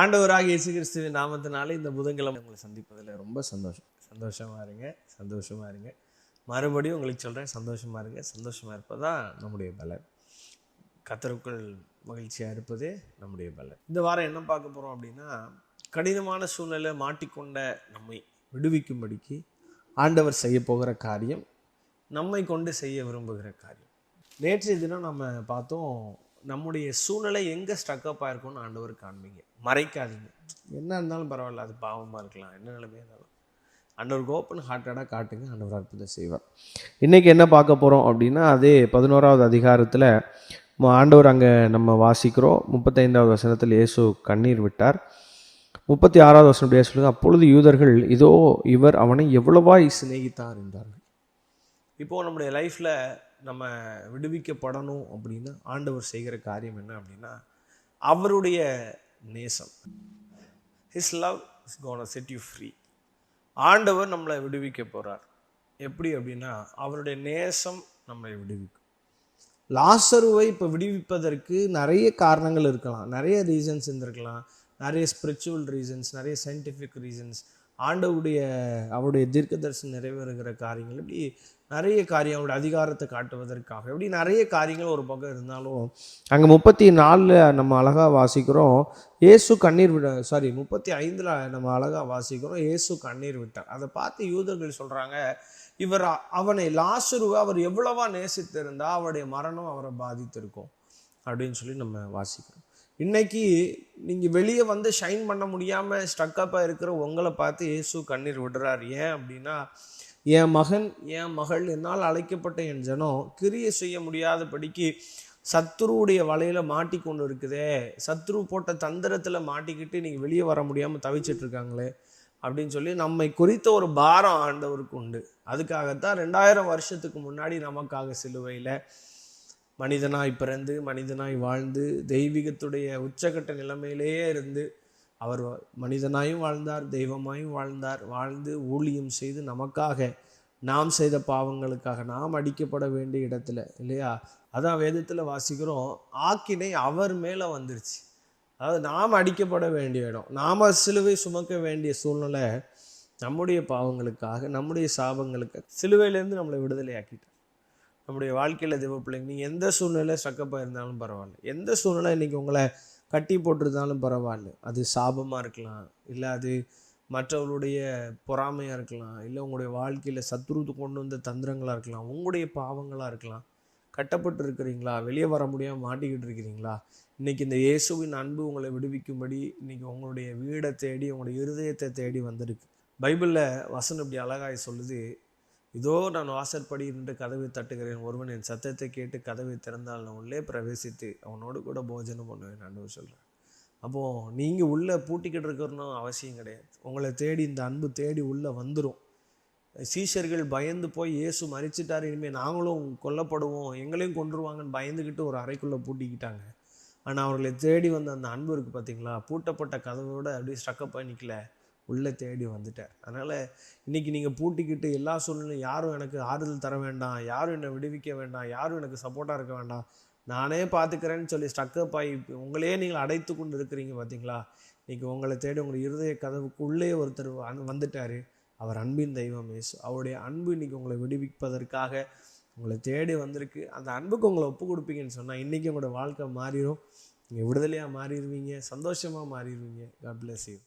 ஆண்டவராக இயேசு கிறிஸ்துவின் நாமத்தினாலே இந்த புதன்கிழமை உங்களை சந்திப்பதில் ரொம்ப சந்தோஷமாக இருங்க. மறுபடியும் உங்களுக்கு சொல்கிறேன், சந்தோஷமாக இருப்பதான் நம்முடைய பலன். கர்த்தருக்குள் மகிழ்ச்சியாக இருப்பதே நம்முடைய பலன். இந்த வாரம் என்ன பார்க்க போகிறோம் அப்படின்னா, கடினமான சூழ்நிலை மாட்டிக்கொண்ட நம்மை விடுவிக்கும்படிக்கு ஆண்டவர் செய்ய போகிற காரியம், நம்மை கொண்டு செய்ய விரும்புகிற காரியம். நேற்றைய தினம் நம்ம பார்த்தோம், நம்முடைய சூழ்நிலை எங்கே ஸ்ட்ரக்கப் ஆயிருக்கும்னு ஆண்டவர் காண்பீங்க, மறைக்காதீங்க. என்ன இருந்தாலும் பரவாயில்ல, அது பாவமாக இருக்கலாம், என்ன நிலைமையாக இருந்தாலும் ஆண்டவருக்கு ஓப்பன் ஹார்ட்டடாக காட்டுங்க, ஆண்டவர் அற்புதம் செய்வார். இன்றைக்கி என்ன பார்க்க போகிறோம் அப்படின்னா, அதே 11வது அதிகாரத்தில் ஆண்டவர் அங்கே நம்ம வாசிக்கிறோம். 35வது வசனத்தில் இயேசு கண்ணீர் விட்டார். 36வது வசனம் அப்படியே சொல்லுங்க, அப்பொழுது யூதர்கள் இதோ இவர் அவனை எவ்வளவாய் சிநேகித்தார் என்றார்கள். இப்போது நம்முடைய லைஃப்பில் நம்ம விடுவிக்கப்படணும் அப்படின்னா ஆண்டவர் செய்கிற காரியம் என்ன அப்படின்னா, அவருடைய நேசம், his love is gonna set you free. ஆண்டவர் நம்மளை விடுவிக்க போகிறார். எப்படி அப்படின்னா, அவருடைய நேசம் நம்மளை விடுவிக்கும். லாசருவை இப்போ விடுவிப்பதற்கு நிறைய காரணங்கள் இருக்கலாம், நிறைய ரீசன்ஸ் இருந்திருக்கலாம், நிறைய ஸ்பிரிச்சுவல் ரீசன்ஸ், நிறைய சயின்டிஃபிக் ரீசன்ஸ், அவருடைய தீர்க்க தரிசனம் நிறைவேறுகிற காரியங்கள், இப்படி நிறைய காரியம், அவருடைய அதிகாரத்தை காட்டுவதற்காக, இப்படி நிறைய காரியங்கள் ஒரு பக்கம் இருந்தாலும், அங்கே 34 நம்ம அழகாக வாசிக்கிறோம், இயேசு கண்ணீர் 35 நம்ம அழகாக வாசிக்கிறோம், இயேசு கண்ணீர் விட்டார். அதை பார்த்து யூதர்கள் சொல்கிறாங்க, அவனை லாசருவை அவர் எவ்வளவா நேசித்திருந்தா அவருடைய மரணம் அவரை பாதித்திருக்கும் அப்படின்னு சொல்லி நம்ம வாசிக்கிறோம். இன்னைக்கு நீங்கள் வெளியே வந்து ஷைன் பண்ண முடியாமல் ஸ்ட்ரக்கப்பாக இருக்கிற உங்களை பார்த்து இயேசு கண்ணீர் விடுறார். ஏன் அப்படின்னா, என் மகன் என் மகள், என்னால் அழைக்கப்பட்ட என் ஜனம் கிரியை செய்ய முடியாதபடிக்கு சத்ருவுடைய வலையில் மாட்டி கொண்டு இருக்குதே, சத்ரு போட்ட தந்திரத்தில் மாட்டிக்கிட்டு நீங்கள் வெளியே வர முடியாமல் தவிச்சிட்டு இருக்காங்களே அப்படின்னு சொல்லி நம்மை குறித்த ஒரு பாரம் ஆண்டவருக்கு உண்டு. அதுக்காகத்தான் 2000 வருஷத்துக்கு முன்னாடி நமக்காக சிலுவையில் மனிதனாய் பிறந்து மனிதனாய் வாழ்ந்து தெய்வீகத்துடைய உச்சக்கட்ட நிலைமையிலேயே இருந்து அவர் மனிதனாயும் வாழ்ந்தார், தெய்வமாயும் வாழ்ந்து ஊழியம் செய்து நமக்காக, நாம் செய்த பாவங்களுக்காக, நாம் அடிக்கப்பட வேண்டிய இடத்துல இல்லையா, அதான் வேதத்தில் வாசிக்கிறோம், ஆக்கினை அவர் மேலே வந்துருச்சு. அதாவது நாம் அடிக்கப்பட வேண்டிய இடம், நாம் சிலுவை சுமக்க வேண்டிய சூழ்நிலை, நம்முடைய பாவங்களுக்காக, நம்முடைய சாபங்களுக்காக சிலுவையிலேருந்து நம்மளை விடுதலை ஆக்கிட்டார். நம்முடைய வாழ்க்கையில் தெய்வ பிள்ளைங்க, நீங்கள் எந்த சூழ்நிலை ஸ்ட்ரக்கப்பாக இருந்தாலும் பரவாயில்ல, எந்த சூழ்நிலை இன்றைக்கி உங்களை கட்டி போட்டிருந்தாலும் பரவாயில்ல, அது சாபமாக இருக்கலாம், இல்லை அது மற்றவர்களுடைய பொறாமையாக இருக்கலாம், இல்லை உங்களுடைய வாழ்க்கையில் சத்ரு கொண்டு வந்த தந்திரங்களாக இருக்கலாம், உங்களுடைய பாவங்களாக இருக்கலாம். கட்டப்பட்டு இருக்கிறீங்களா, வெளியே வர முடியாமல் மாட்டிக்கிட்டு இருக்கிறீங்களா, இன்றைக்கி இந்த இயேசுவின் அன்பு உங்களை விடுவிக்கும்படி இன்றைக்கி உங்களுடைய வீடை தேடி, உங்களுடைய இருதயத்தை தேடி வந்திருக்கு. பைபிளில் வசனம் இப்படி அழகாய் சொல்லுது, இதோ நான் வாசற்படி நின்று கதவை தட்டுகிறேன், ஒருவன் என் சத்தத்தை கேட்டு கதவை திறந்தால் நான் உள்ளே பிரவேசித்து அவனோடு கூட போஜனம் பண்ணுவேன் ஆண்டவர் சொல்கிறேன். அப்போது நீங்கள் உள்ளே பூட்டிக்கிட்டு இருக்கிறனும் அவசியம் கிடையாது. உங்களை தேடி இந்த அன்பு தேடி உள்ளே வந்துடும். சீஷர்கள் பயந்து போய் இயேசு மரிச்சிட்டார், இனிமேல் நாங்களும் கொல்லப்படுவோம், எங்களையும் கொன்றுவாங்கன்னு பயந்துக்கிட்டு ஒரு அறைக்குள்ளே பூட்டிக்கிட்டாங்க. ஆனால் அவர்களை தேடி வந்த அந்த அன்பு இருக்குது பார்த்தீங்களா, பூட்டப்பட்ட கதவோடு அப்படியே ஸ்ட்ரக்கப் பண்ணி நிற்கல, உள்ளே தேடி வந்துட்டார். அதனால் இன்றைக்கி நீங்கள் பூட்டிக்கிட்டு எல்லா சூழ்நிலையும் யாரும் எனக்கு ஆறுதல் தர வேண்டாம், யாரும் என்னை விடுவிக்க வேண்டாம், யாரும் எனக்கு சப்போர்ட்டாக இருக்க வேண்டாம், நானே பார்த்துக்கிறேன்னு சொல்லி ஸ்ட்ரக்கப் ஆகி உங்களையே நீங்கள் அடைத்து கொண்டு இருக்கிறீங்க பார்த்தீங்களா, இன்றைக்கி உங்களை தேடி உங்களுடைய இருதய கதவுக்குள்ளே ஒருத்தர் வந்துட்டார். அவர் அன்பின் தெய்வம் இயேசு. அவருடைய அன்பு இன்றைக்கி உங்களை விடுவிப்பதற்காக உங்களை தேடி வந்திருக்கு. அந்த அன்புக்கு உங்களை ஒப்பு கொடுப்பீங்கன்னு சொன்னால் இன்றைக்கி உங்களோட வாழ்க்கை மாறிடும், நீங்கள் விடுதலையாக மாறிடுவீங்க, சந்தோஷமாக மாறிடுவீங்க. God bless you.